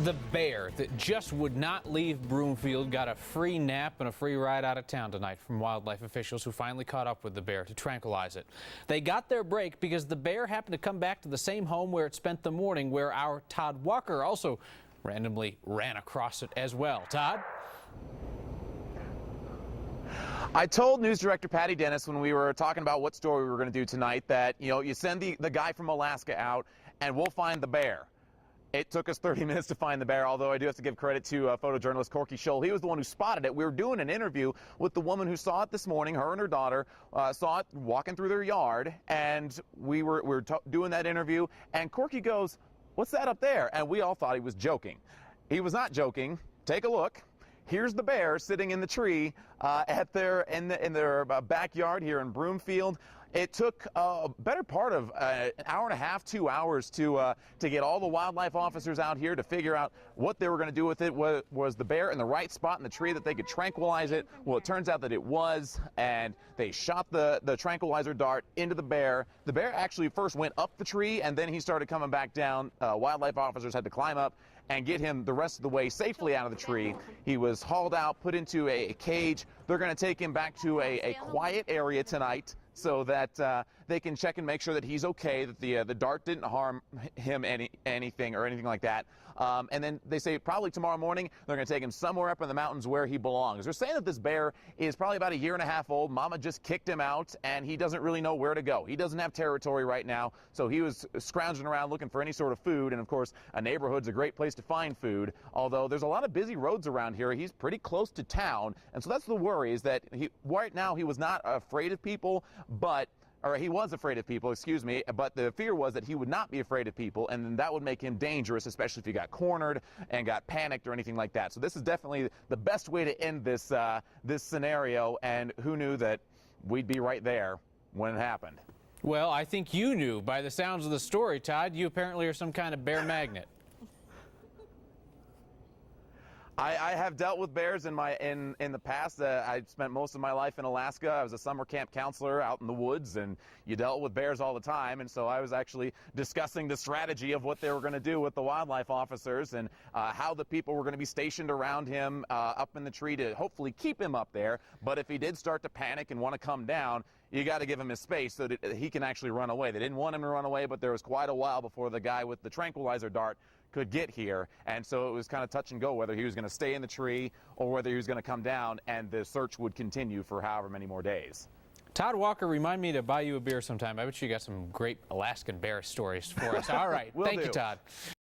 The bear that just would not leave Broomfield got a free nap and a free ride out of town tonight from wildlife officials who finally caught up with the bear to tranquilize it. They got their break because the bear happened to come back to the same home where it spent the morning, where our Todd Walker also randomly ran across it as well. Todd? I told news director Patty Dennis when we were talking about what story we were going to do tonight that, you send the guy from Alaska out and we'll find the bear. It took us 30 minutes to find the bear, although I do have to give credit to photojournalist Corky Scholl. He was the one who spotted it. We were doing an interview with the woman who saw it this morning. Her and her daughter saw it walking through their yard, and we were doing that interview, and Corky goes, "What's that up there?" And we all thought he was joking. He was not joking. Take a look. Here's the bear sitting in the tree in their backyard here in Broomfield. It took a better part of an hour and a half, 2 hours to get all the wildlife officers out here to figure out what they were going to do with it. Was the bear in the right spot in the tree that they could tranquilize it? Well, it turns out that it was, and they shot the tranquilizer dart into the bear. The bear actually first went up the tree, and then he started coming back down. Wildlife officers had to climb up and get him the rest of the way safely out of the tree. He was hauled out, put into a cage. They're going to take him back to a quiet area tonight so that they can check and make sure that he's okay, that the dart didn't harm him anything like that. And then they say probably tomorrow morning they're going to take him somewhere up in the mountains where he belongs. They're saying that this bear is probably about 1.5 years old. Mama just kicked him out, and he doesn't really know where to go. He doesn't have territory right now, so he was scrounging around looking for any sort of food. And of course, a neighborhood's a great place to find food, although there's a lot of busy roads around here. He's pretty close to town, and so that's the worry, is that right now he was not afraid of people, or he was afraid of people, excuse me, but the fear was that he would not be afraid of people, and then that would make him dangerous, especially if he got cornered and got panicked or anything like that. So this is definitely the best way to end this this scenario, and who knew that we'd be right there when it happened. Well, I think you knew by the sounds of the story, Todd. You apparently are some kind of bear magnet. I have dealt with bears in the past. I spent most of my life in Alaska. I was a summer camp counselor out in the woods, and you dealt with bears all the time. And so I was actually discussing the strategy of what they were going to do with the wildlife officers, and how the people were going to be stationed around him up in the tree to hopefully keep him up there. But if he did start to panic and want to come down, you got to give him his space so that he can actually run away. They didn't want him to run away, but there was quite a while before the guy with the tranquilizer dart could get here, and so it was kind of touch and go whether he was going to stay in the tree or whether he was going to come down, and the search would continue for however many more days. Todd Walker, remind me to buy you a beer sometime. I bet you got some great Alaskan bear stories for us. All right. Thank you, Todd.